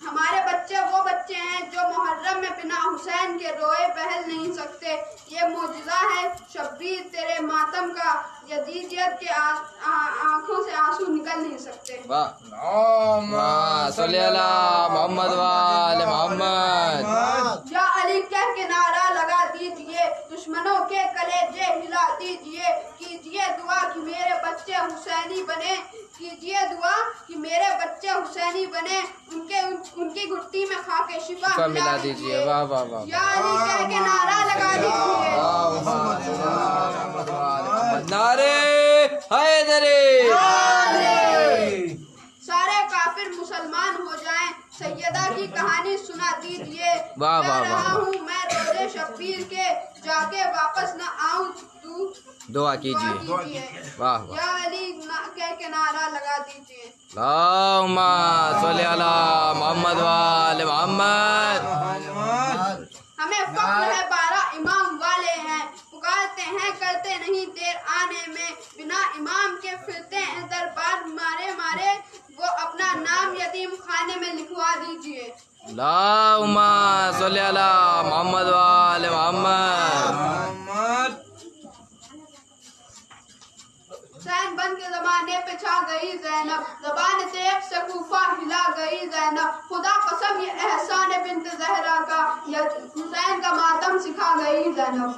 हमारे बच्चे वो बच्चे हैं जो मुहर्रम में बिना हुसैन के रोए बहल नहीं सकते। ये मोजिज़ा है शब्बीर तेरे मातम का, यजीदियत के आंखों से आंसू निकल नहीं सकते। मोहम्मद वाले मोहम्मद। या अली कह के नारा लगा दीजिए, दुश्मनों के कलेजे हिला दीजिए। कीजिए दुआ कि मेरे बच्चे हुसैनी बने, कीजिए दुआ कि मेरे बच्चे हुसैनी बने। उनकी घुट्टी में खाके शिफा मिला दीजिए। वाह वाह वाह। या अली कह के नारा लगा दीजिए। नारे हैदरी। सारे काफिर मुसलमान हो जाएं, सैयदा की कहानी सुना दीजिए। वाह वाह वाह। मैं रोजे शब्बीर के, जाके वापस न आऊं तू दुआ कीजिए। वाह वाह। या अली कह के नारा लगा दीजिए। अल्लाहुम्मा सल्ली अला मोहम्मद वाले मोहम्मद। हमें फख्र है 12 इमाम वाले हैं, पुकारते हैं करते नहीं देर आने में। बिना इमाम के फिरते हैं दरबार मारे मारे, वो अपना नाम यतीम खाने में लिखवा दीजिए। अल्लाहुम्मा सल्ली अला मोहम्मद वाले मोहम्मद। हुसैन बन के जमाने पे छा गई ज़ैनब, ज़बान तेब से कूफा हिला गई ज़ैनब। खुदा कसम ये एहसान बिन्त ज़हरा का, हुसैन का मातम सिखा गई ज़ैनब।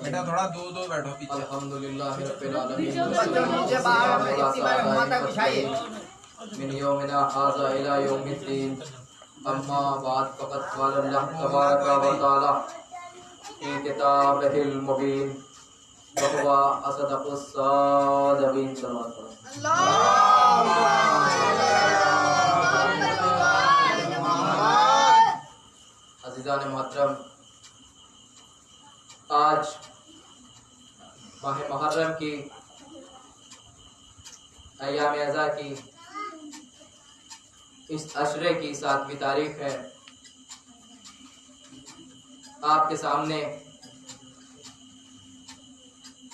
बेटा थोड़ा दो बैठो पीछे। अल्हम्दुलिल्लाह रब्बिल आलमीन। मिन यौमिना हाज़ा इला यौमिद्दीन। अम्मा बाद फ़क़द क़ाल अल्लाह तबारक व तआला फ़ी किताबिहिल मुबीन व हुवा असदक़ुस सादिक़ीन। अज़ीज़ान मोहतरम, आज माह मुहर्रम की अय्याम अज़ा की इस अशरे की 7वीं तारीख है। आपके सामने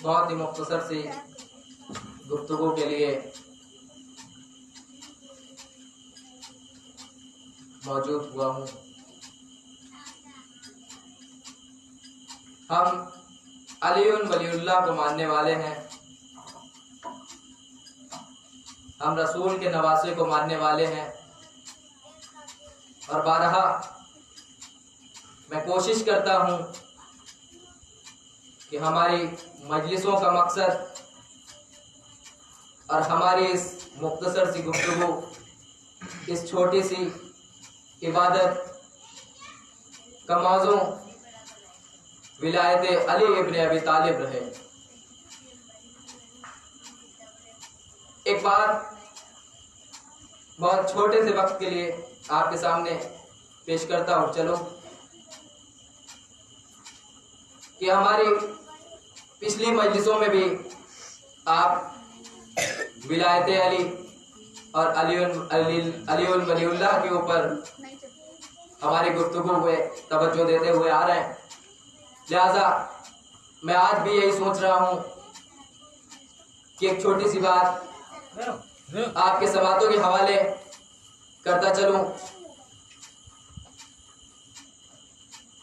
बहुत ही मुख्तसर सी गुफ्तगू के लिए मौजूद हुआ हूँ। हम अलीउन वलीउल्लाह को मानने वाले हैं, हम रसूल के नवासे को मानने वाले हैं, और बारहा मैं कोशिश करता हूँ कि हमारी मजलिसों का मकसद और हमारी इस मुख्तसर सी गुफ्तगू, इस छोटी सी इबादत का मौजू विलायत अली इब्न अबी तालिब रहे। एक बात बहुत छोटे से वक्त के लिए आपके सामने पेश करता हूँ। चलो कि हमारी पिछली मजलिसों में भी आप विलायत अली और अलीउल वलीउल्लाह के ऊपर हमारी गुफ्तगू पे तवज्जो देते हुए आ रहे हैं। लिहाजा मैं आज भी यही सोच रहा हूँ कि एक छोटी सी बात आपके समातों के हवाले करता चलूं।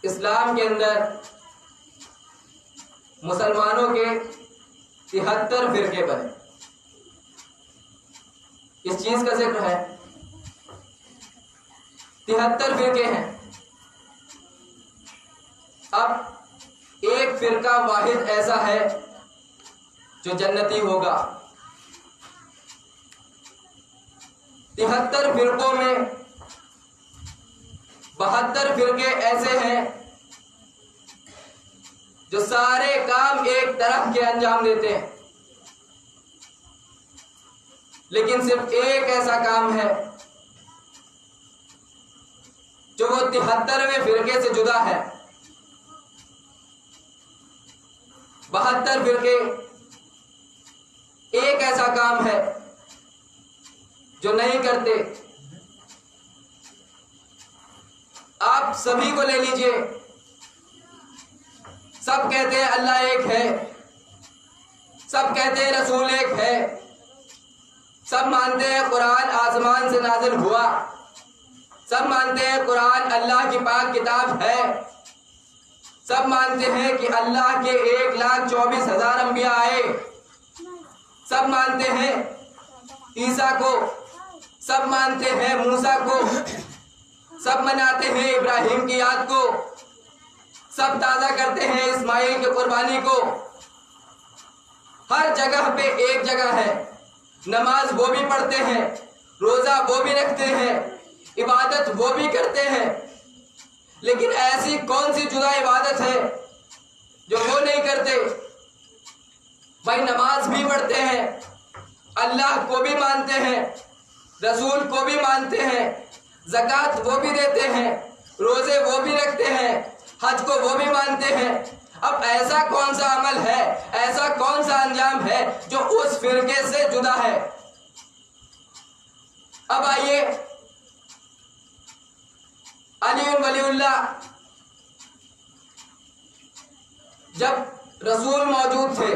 इस्लाम के अंदर मुसलमानों के 73 फिरके बने। इस चीज का जिक्र है, 73 फिरके हैं। अब एक फिरका वाहिद ऐसा है जो जन्नती होगा। 73 फिरकों में 72 फिरके ऐसे हैं जो सारे काम एक तरफ के अंजाम देते हैं, लेकिन सिर्फ एक ऐसा काम है जो वो 73वें फिरके से जुदा है। 72 फिरके एक ऐसा काम है जो नहीं करते। आप सभी को ले लीजिए, सब कहते हैं अल्लाह एक है, सब कहते हैं रसूल एक है, सब मानते हैं कुरान आसमान से नाजिल हुआ, सब मानते हैं कुरान अल्लाह की पाक किताब है, सब मानते हैं कि अल्लाह के 1,24,000 अंबिया आए, सब मानते हैं ईसा को, सब मानते हैं मूसा को, सब मनाते हैं इब्राहिम की याद को, सब ताजा करते हैं इस्माइल की कुर्बानी को। हर जगह पे एक जगह है, नमाज वो भी पढ़ते हैं, रोजा वो भी रखते हैं, इबादत वो भी करते हैं, लेकिन ऐसी कौन सी जुदा इबादत है जो वो नहीं करते? भाई नमाज भी पढ़ते हैं, अल्लाह को भी मानते हैं, रसूल को भी मानते हैं, ज़कात वो भी देते हैं, रोजे वो भी रखते हैं, हज को वो भी मानते हैं। अब ऐसा कौन सा अमल है, ऐसा कौन सा अंजाम है जो उस फिरके से जुदा है? अब आइए, अली वलीउल्लाह जब रसूल मौजूद थे,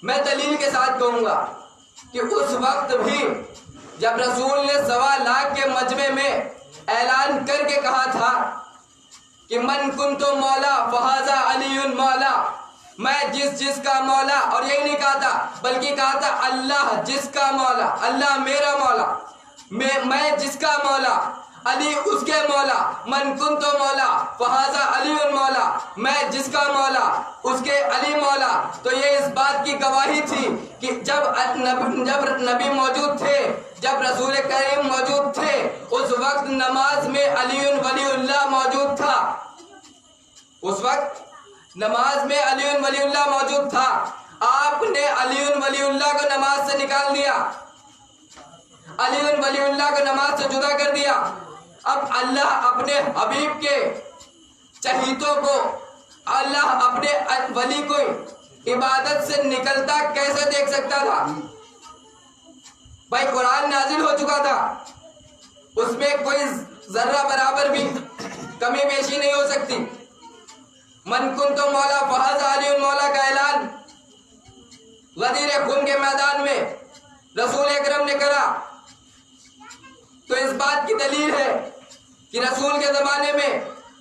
मैं दलील के साथ कहूंगा कि उस वक्त भी जब रसूल ने 1.25 लाख के मजमे में ऐलान करके कहा था कि मन कुंतो मौला फहाजा अलीयुन मौला, मैं जिसका मौला, और यही नहीं कहा था बल्कि कहा था अल्लाह जिसका मौला, अल्लाह मेरा मौला, मैं जिसका मौला अली उसके मौला, मन कुंतो मौला फहाजा अलीयुन मौला, मैं जिसका मौला उसके अली मौला। तो ये इस बात की गवाही थी कि जब नबी मौजूद थे, जब रसूल करीम मौजूद थे, उस वक्त नमाज में अलीयुन वलीउल्लाह मौजूद था, उस वक्त नमाज में अलीयुन वलीउल्लाह मौजूद था। आपने अलीयुन वलीउल्लाह को नमाज से निकाल दिया, अलीयुन वलीउल्लाह को नमाज से जुदा कर दिया। अब अल्लाह अपने हबीब के चहीतों को, अल्लाह अपने वली को इबादत से निकलता कैसे देख सकता था? भाई कुरान नाजिल हो चुका था, उसमें कोई जर्रा बराबर भी कमी बेशी नहीं हो सकती। मन कुंतो मौला फहाजा अलीयुन मौला का ऐलान गदीर खून के मैदान में रसूल अकरम ने करा, तो इस बात की दलील है कि रसूल के जमाने में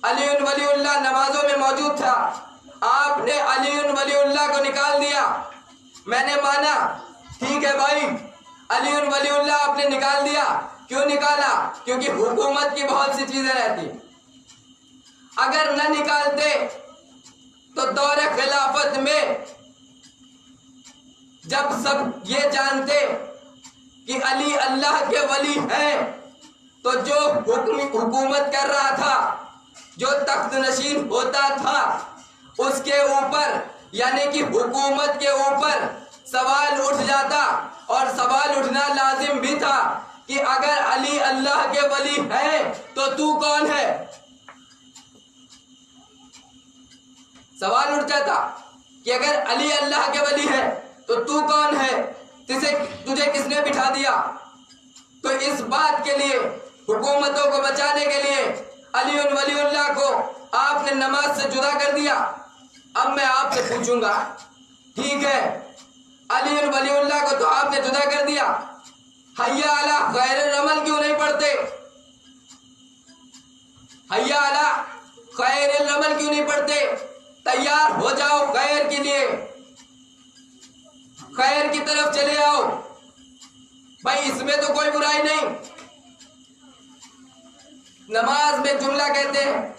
अलीयुन वलीउल्लाह नमाजों में मौजूद था। आपने अलीयुन वलीउल्लाह को निकाल दिया, मैंने माना ठीक है भाई, अलीयुन वलीउल्लाह आपने निकाल दिया। क्यों निकाला? क्योंकि हुकूमत की बहुत सी चीजें रहती, अगर न निकालते तो दौरे खिलाफत में जब सब ये जानते कि अली अल्लाह के वली हैं, तो जो हुकूमत कर रहा था, जो तख्त नशीन होता था, उसके ऊपर यानी कि हुकूमत के ऊपर सवाल उठ जाता, और सवाल उठना लाजिम भी था कि अगर अली अल्लाह के वली है तो तू कौन है? सवाल उठ जाता कि अगर अली अल्लाह के वली है तो तू कौन है, तुझे किसने बिठा दिया? तो इस बात के लिए, हुकूमतों को बचाने के लिए अलीयुन वलीउल्लाह को आपने नमाज से जुदा कर दिया। अब मैं आपसे पूछूंगा, ठीक है अलीयुन वलीउल्लाह को तो आपने जुदा कर दिया, हय्या अला खैरुल अमल क्यों नहीं पढ़ते? हय्या अला खैरुल अमल क्यों नहीं पढ़ते? तैयार हो जाओ खैर के लिए, खैर की तरफ चले आओ। भाई इसमें तो कोई बुराई नहीं। नमाज में जुमला कहते हैं,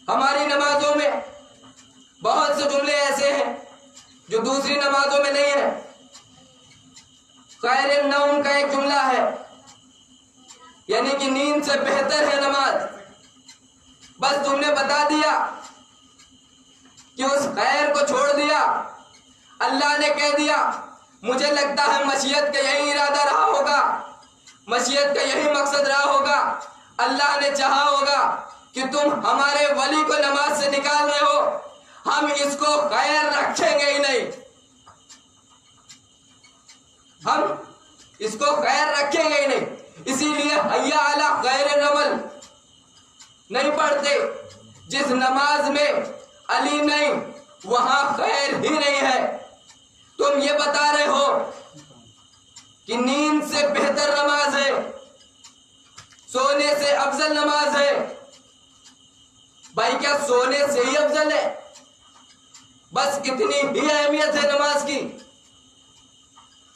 हमारी नमाजों में बहुत से जुमले ऐसे हैं जो दूसरी नमाजों में नहीं है। खैर नौम का एक जुमला है, यानी कि नींद से बेहतर है नमाज। बस तुमने बता दिया कि उस खैर को छोड़ दिया, अल्लाह ने कह दिया मुझे लगता है मशीयत का यही इरादा रहा होगा, मशीयत का यही मकसद रहा होगा, अल्लाह ने चाहा होगा कि तुम हमारे वली को नमाज से निकाल रहे हो, हम इसको खैर रखेंगे ही नहीं, हम इसको खैर रखेंगे ही नहीं। इसीलिए हय्या अला खैर अमल नहीं पढ़ते। जिस नमाज में अली नहीं वहां खैर ही नहीं है। तुम ये बता रहे हो कि नींद से बेहतर नमाज है, सोने से अफजल नमाज है। भाई क्या सोने से ही अफजल है? बस इतनी ही अहमियत है नमाज की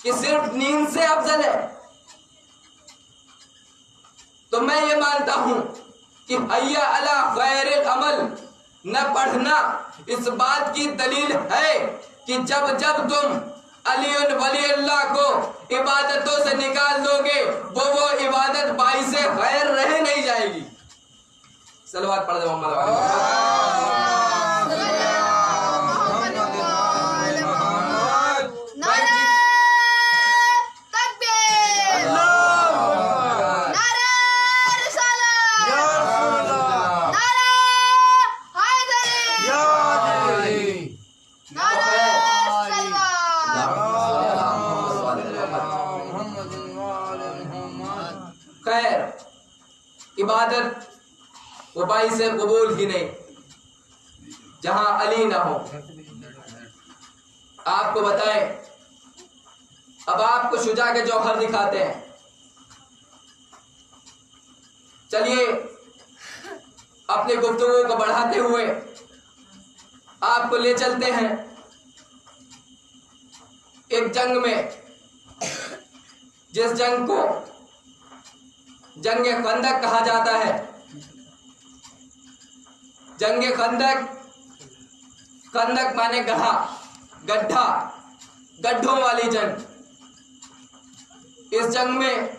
कि सिर्फ नींद से अफजल है? तो मैं ये मानता हूं कि हय्या अला खैरिल अमल न पढ़ना इस बात की दलील है कि जब जब तुम अली वली अल्लाह को इबादतों से निकाल दोगे वो इबादत बाई से खैर रह नहीं जाएगी। सलवात पढ़ दे मोहम्मद। खैर इबादत वो बाई से कबूल ही नहीं जहां अली ना हो। आपको बताएं, अब आपको शुजा के जौहर दिखाते हैं। चलिए अपनी गुफ्तगू को बढ़ाते हुए आपको ले चलते हैं एक जंग में, जिस जंग को जंगे खंदक कहा जाता है। जंगे खंदक, खंदक माने गड्ढा, गड्ढा, गड्ढों वाली जंग। इस जंग में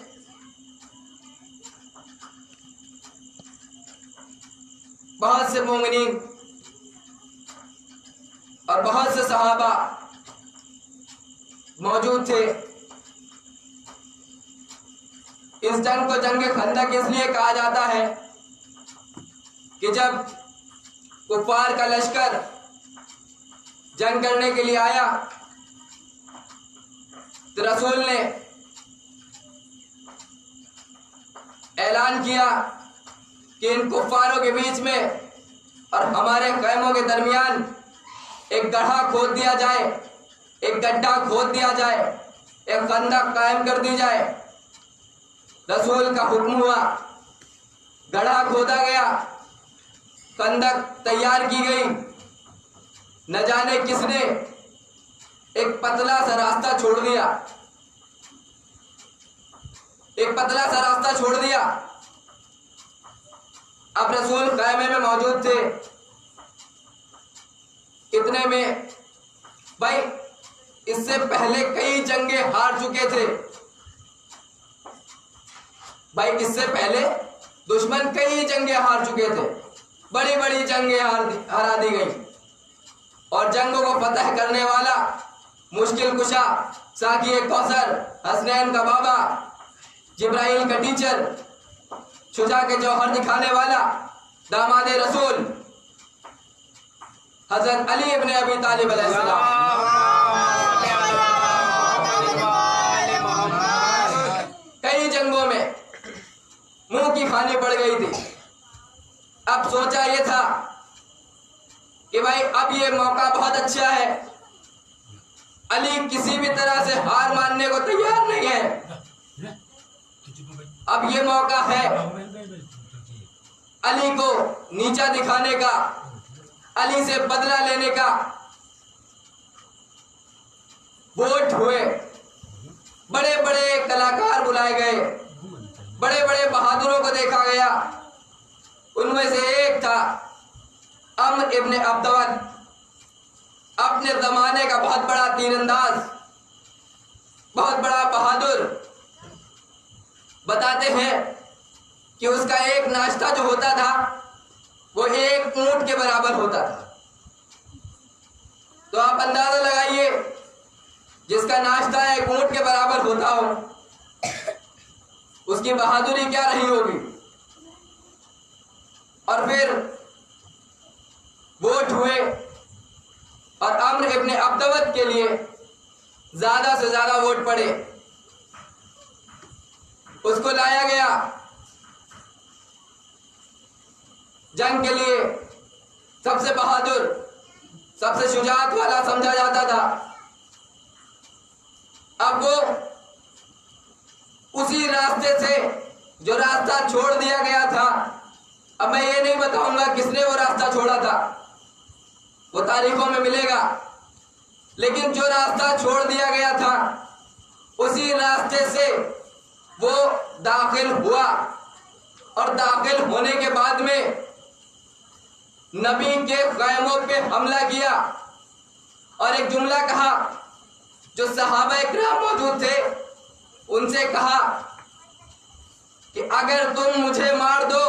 बहुत से मोमिनीन और बहुत से सहाबा मौजूद थे। इस जंग को जंग खंदक इसलिए कहा जाता है कि जब कुफार का लश्कर जंग करने के लिए आया तो रसूल ने ऐलान किया कि इन कुफारों के बीच में और हमारे खैमों के दरमियान एक गड्ढा खोद दिया जाए, एक गड्ढा खोद दिया जाए, एक खंदक कायम कर दी जाए। रसूल का हुक्म हुआ, गड्ढा खोदा गया, खंदक तैयार की गई। न जाने किसने एक पतला सा रास्ता छोड़ दिया, एक पतला सा रास्ता छोड़ दिया। अब रसूल खैमे में मौजूद थे। इतने में भाई इससे पहले कई जंगे हार चुके थे। भाई इससे पहले दुश्मन कई जंगे हार चुके थे, बड़ी बड़ी जंगे हरा दी गई। और जंगों को फतह करने वाला मुश्किल कुशा, साकी कौसर, हसनैन का बाबा, जिब्राइल का टीचर, शुजा के जौहर दिखाने वाला दामाद रसूल हजरत अली इब्ने अबी तालिब अलैहिस्सलाम। कई जंगों में मुंह की खानी पड़ गई थी। अब सोचा ये था कि भाई अब ये मौका बहुत अच्छा है, अली किसी भी तरह से हार मानने को तैयार नहीं है। अब ये मौका है अली को नीचा दिखाने का, अली से बदला लेने का। वोट हुए, बड़े बड़े कलाकार बुलाए गए, बड़े बड़े बहादुरों को देखा गया। उनमें से एक था अम्र इब्ने अब्दवद, अपने जमाने का बहुत बड़ा तीरंदाज, बहुत बड़ा बहादुर। बताते हैं कि उसका एक नाश्ता जो होता था वो एक ऊंट के बराबर होता था। तो आप अंदाजा लगाइए, जिसका नाश्ता एक ऊंट के बराबर होता हो, उसकी बहादुरी क्या रही होगी। और और फिर वोट हुए और अम्र इब्ने अब्दवत के लिए ज्यादा से ज्यादा वोट पड़े। उसको लाया गया जंग के लिए, सबसे बहादुर, सबसे शुजाअत वाला समझा जाता था। अब वो उसी रास्ते से जो रास्ता छोड़ दिया गया था, अब मैं ये नहीं बताऊंगा किसने वो रास्ता छोड़ा था, वो तारीखों में मिलेगा, लेकिन जो रास्ता छोड़ दिया गया था उसी रास्ते से वो दाखिल हुआ और दाखिल होने के बाद में नबी के ख़ैमों पे हमला किया और एक जुमला कहा। जो सहाबा इकराम मौजूद थे उनसे कहा कि अगर तुम मुझे मार दो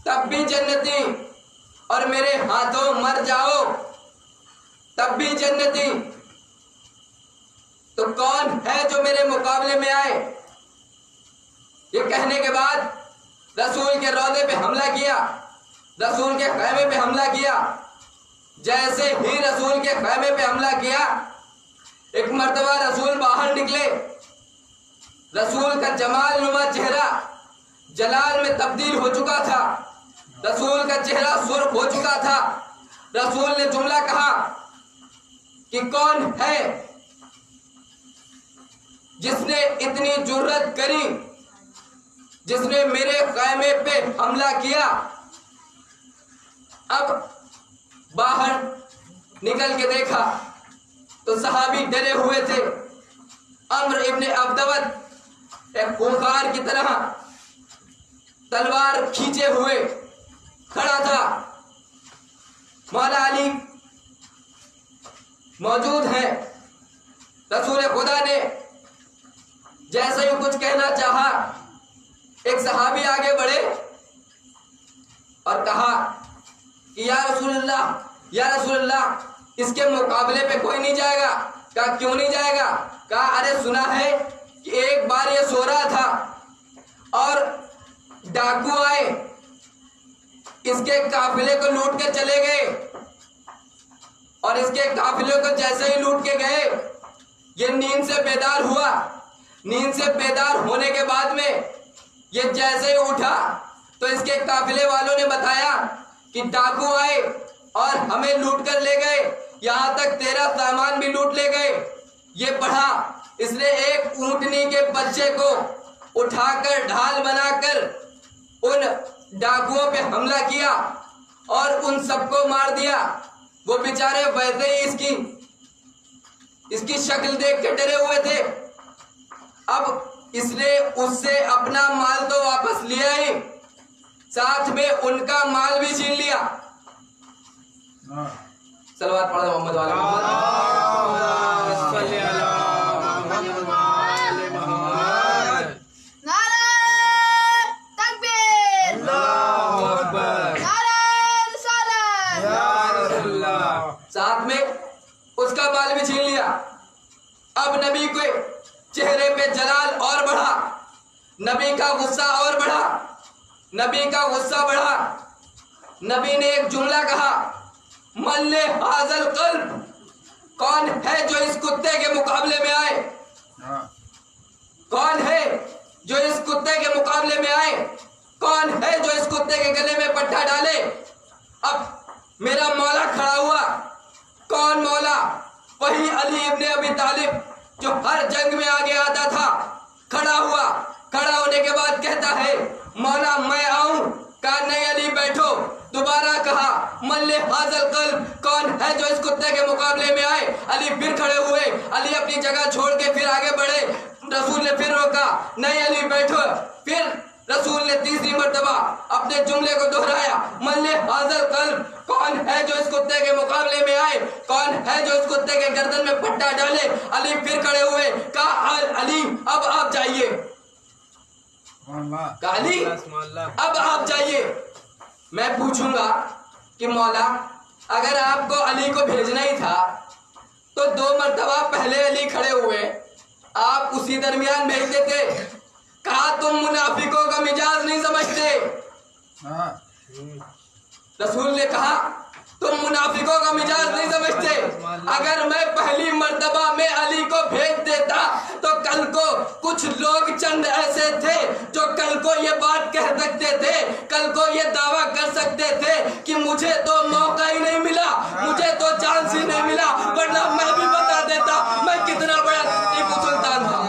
तब भी जन्नती और मेरे हाथों मर जाओ तब भी जन्नती, तो कौन है जो मेरे मुकाबले में आए। ये कहने के बाद रसूल के रौदे पे हमला किया, रसूल के खैमे पे हमला किया। जैसे ही रसूल के खैमे पे हमला किया, एक मर्तबा रसूल बाहर निकले, रसूल का जमाल नुमा चेहरा जलाल में तब्दील हो चुका था, रसूल का चेहरा सुर्ख हो चुका था। रसूल ने जुमला कहा कि कौन है जिसने इतनी जुर्रत करी, जिसने मेरे खैमे पे हमला किया। अब बाहर निकल के देखा तो सहाबी डरे हुए थे। अम्र इब्ने अब्दवत एक खूंखार की तरह तलवार खींचे हुए खड़ा था। मौला अली मौजूद हैं। रसूल खुदा ने जैसे ही कुछ कहना चाहा, एक सहाबी आगे बढ़े और कहा कि या रसूलल्लाह, या रसूलल्लाह, इसके मुकाबले पे कोई नहीं जाएगा। कहा क्यों नहीं जाएगा? कहा अरे सुना है कि एक बार ये सो रहा था और डाकू आए, इसके काफिले को लूट के चले गए और इसके काफिले को जैसे ही लूट के गए ये नींद से बेदार हुआ। नींद से बेदार होने के बाद में ये जैसे ही उठा तो इसके काफिले वालों ने बताया कि डाकू आए और हमें लूट कर ले गए, यहाँ तक तेरा सामान भी लूट ले गए। ये पढ़ा, इसने एक ऊंटनी के बच्चे को उठाकर ढाल बनाकर उन डाकुओं पे हमला किया और उन सबको मार दिया। वो बेचारे वैसे ही इसकी शक्ल देख के डरे हुए थे। अब इसने उससे अपना माल तो वापस लिया ही, साथ में उनका माल भी छीन लिया। सलवात पढ़ो मोहम्मद वाले साथ में उसका बाल भी छीन लिया। अब नबी के चेहरे पे जलाल और बढ़ा, नबी का गुस्सा और बढ़ा, नबी का गुस्सा बढ़ा। नबी ने एक जुमला कहा, मल्ले हाजल कल्ब, कौन है जो इस कुत्ते के मुकाबले में आए? कौन है जो इस कुत्ते के मुकाबले में आए? कौन है जो इस कुत्ते के गले में पट्टा डाले? अब मेरा मौला खड़ा हुआ। कौन मौला? वही अली इब्ने अबी तालिब जो हर जंग में आगे आता था। खड़ा हुआ, खड़ा होने के बाद कहता है मौला मैं आऊं? कहा नहीं अली बैठो। दोबारा कहा मल्ले हाजल कल्ब, कौन है जो इस कुत्ते के मुकाबले में आए? अली फिर खड़े हुए। अली अपनी जगह छोड़ के फिर आगे बढ़े। रसूल ने फिर रोका, नहीं अली बैठो। फिर रसूल ने तीसरी मर्तबा अपने जुमले को दोहराया, मल्ले हाजल कल्ब, कौन है जो इस कुत्ते के मुकाबले में आए? कौन है जो इस कुत्ते के गर्दन में पट्टा डाले? अली फिर खड़े हुए। कहा अली अब आप जाइए। कहा अली अब आप जाइए। मैं पूछूंगा कि मौला अगर आपको अली को भेजना ही था तो 2 मर्तबा पहले अली खड़े हुए, आप उसी दरमियान भेजते थे। कहा तुम मुनाफिकों का मिजाज नहीं समझते। रसूल ने कहा तुम मुनाफिकों का मिजाज नहीं समझते। अगर मैं पहली मर्तबा में अली को भेज देता तो कल को कुछ लोग चंद ऐसे थे जो कल को ये बात कह सकते थे, कल को ये दावा कर सकते थे कि मुझे तो मौका ही नहीं मिला, मुझे तो चांस ही नहीं मिला, वरना मैं भी बता देता मैं कितना बड़ा टीपू सुल्तान था।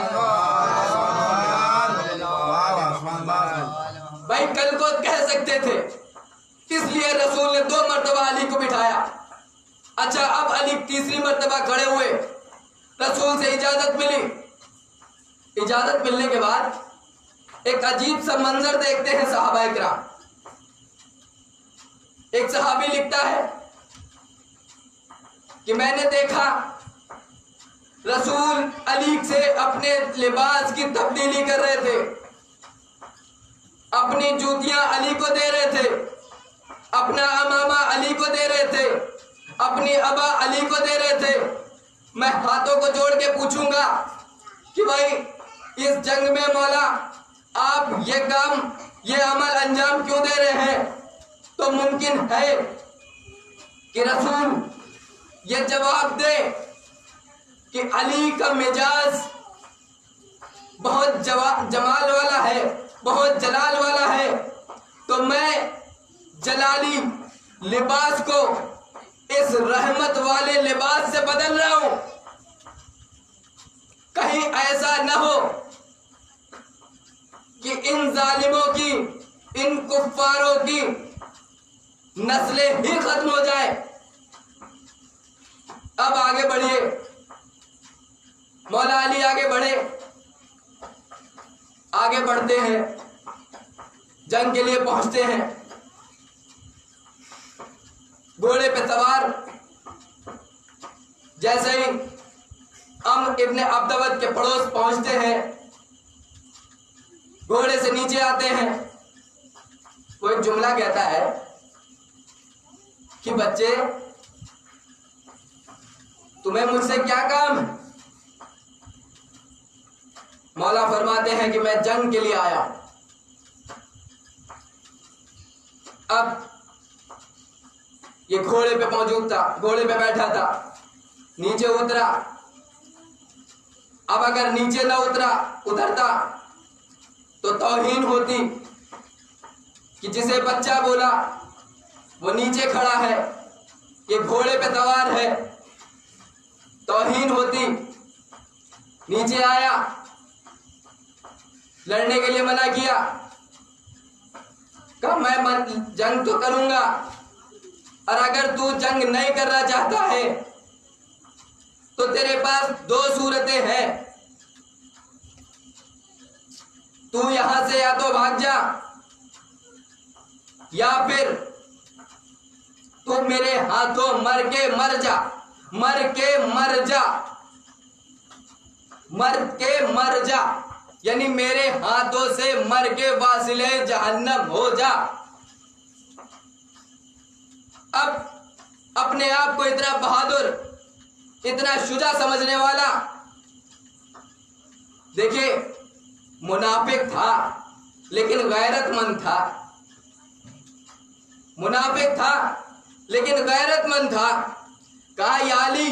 भाई कल को कह सकते थे, इसलिए रसूल ने 2 मर्तबा अली को बिठाया। अच्छा, अब अली तीसरी मर्तबा खड़े हुए, रसूल से इजाजत मिली। इजाजत मिलने के बाद एक अजीब सा मंजर देखते हैं सहाबाए किराम। एक सहाबी लिखता है कि मैंने देखा रसूल अली से अपने लिबास की तब्दीली कर रहे थे, अपनी जूतियां अली को दे रहे थे, अपना अमामा अली को दे रहे थे, अपनी अबा अली को दे रहे थे। मैं हाथों को जोड़ के पूछूंगा कि भाई इस जंग में मौला आप ये काम, ये अमल अंजाम क्यों दे रहे हैं? तो मुमकिन है कि रसूल ये जवाब दे कि अली का मिजाज बहुत जमाल वाला है, बहुत जलाल वाला है, तो मैं जलाली लिबास को इस रहमत वाले लिबास से बदल रहा हूं। कहीं ऐसा न हो कि इन जालिमों की, इन कुफ्फारों की नस्लें ही खत्म हो जाए। अब आगे बढ़िए, मौला अली आगे बढ़े, आगे बढ़ते हैं, जंग के लिए पहुंचते हैं। घोड़े पे सवार जैसे ही अम्र इब्ने अब्दवद के पड़ोस पहुंचते हैं, घोड़े से नीचे आते हैं, वो एक जुमला कहता है कि बच्चे तुम्हें मुझसे क्या काम है? मौला फरमाते हैं कि मैं जंग के लिए आया हूं। अब ये घोड़े पे मौजूद था, घोड़े पे बैठा था, नीचे उतरा। अब अगर नीचे ना उतरता तो तौहीन होती कि जिसे बच्चा बोला वो नीचे खड़ा है, ये घोड़े पे सवार है, तौहीन होती। नीचे आया, लड़ने के लिए मना किया, कहा मैं जंग तो करूंगा, और अगर तू जंग नहीं करना चाहता है तो तेरे पास 2 सूरतें हैं, तू यहां से या तो भाग जा या फिर तू मेरे हाथों मर के मर जा, मर के मर जा, मर के मर जा, यानी मेरे हाथों से मर के वासिले जहन्नम हो जा। अब अपने आप को इतना बहादुर, इतना शुजा समझने वाला, देखिए मुनाफिक था लेकिन गैरतमंद था, मुनाफिक था लेकिन गैरतमंद था। कहा या अली,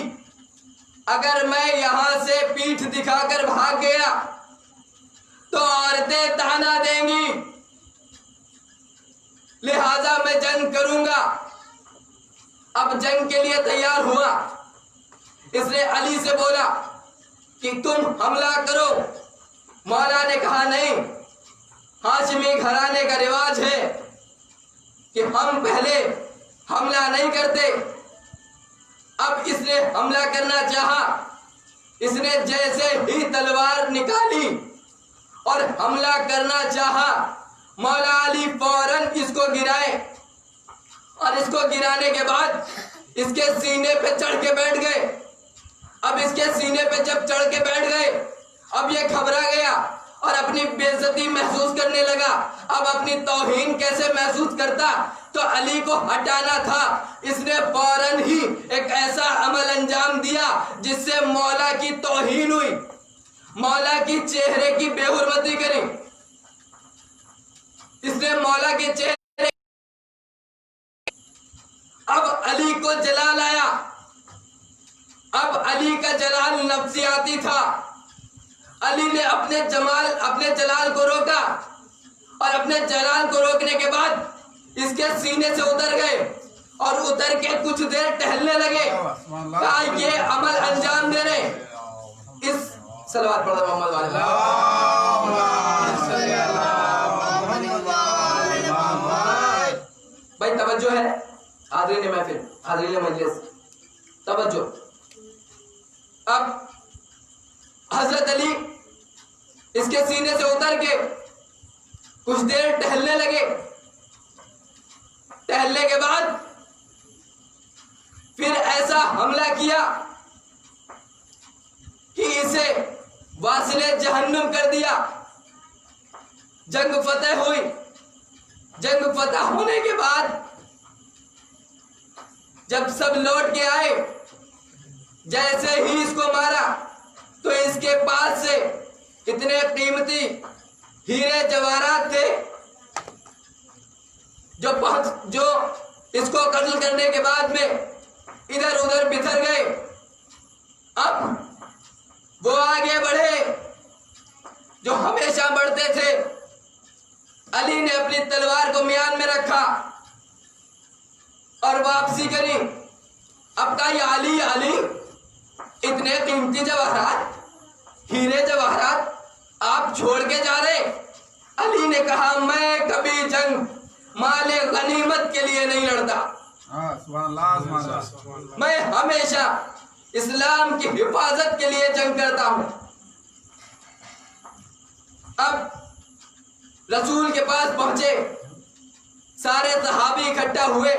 अगर मैं यहां से पीठ दिखाकर भाग गया तो औरतें ताना देंगी, लिहाजा मैं जंग करूंगा। अब जंग के लिए तैयार हुआ, इसने अली से बोला कि तुम हमला करो। मौला ने कहा नहीं, हाशिमी घराने का रिवाज है कि हम पहले हमला नहीं करते। अब इसने हमला करना चाहा, इसने जैसे ही तलवार निकाली और हमला करना चाहा, मौला अली फौरन इसको गिराए और इसको गिराने के बाद इसके सीने पे चढ़ के बैठ गए। अब इसके सीने पे जब चढ़ के बैठ गए, अब ये घबरा गया और अपनी बेइज्जती महसूस करने लगा। अब अपनी तौहीन कैसे महसूस करता? तो अली को हटाना था, इसने फौरन ही एक ऐसा अमल अंजाम दिया जिससे मौला की तौहीन हुई, मौला की चेहरे की बेहुरमती करी। इसने मौला के चेहरे जलाल नफ्सियाती था। अली ने अपने जलाल को रोका और अपने जलाल को रोकने के बाद इसके सीने से उतर गए और उतर के कुछ देर टहलने लगे। कहा ये अमल अंजाम दे रहे। इस सलवात पढ़ो मोहम्मद वाले। भाई तवज्जो है हाज़रीन महफिल, हाज़रीन मजलिस, तवज्जो। अब हजरत अली इसके सीने से उतर के कुछ देर टहलने लगे। टहलने के बाद फिर ऐसा हमला किया कि इसे वासिले जहन्नुम कर दिया। जंग फतेह हुई। जंग फतेह होने के बाद जब सब लौट के आए, जैसे ही इसको मारा तो इसके पास से इतने कीमती हीरे जवाहरात थे जो इसको कत्ल करने के बाद में इधर उधर बिखर गए। अब वो आगे बढ़े जो हमेशा बढ़ते थे। अली ने अपनी तलवार को म्यान में रखा और वापसी करी। अब कहा ये अली इतने कीमती जवाहरात, हीरे जवाहरात आप छोड़ के जा रहे। अली ने कहा मैं कभी जंग माले गनीमत के लिए नहीं लड़ता। मैं हमेशा इस्लाम की हिफाजत के लिए जंग करता हूं। अब रसूल के पास पहुंचे, सारे सहाबी इकट्ठा हुए।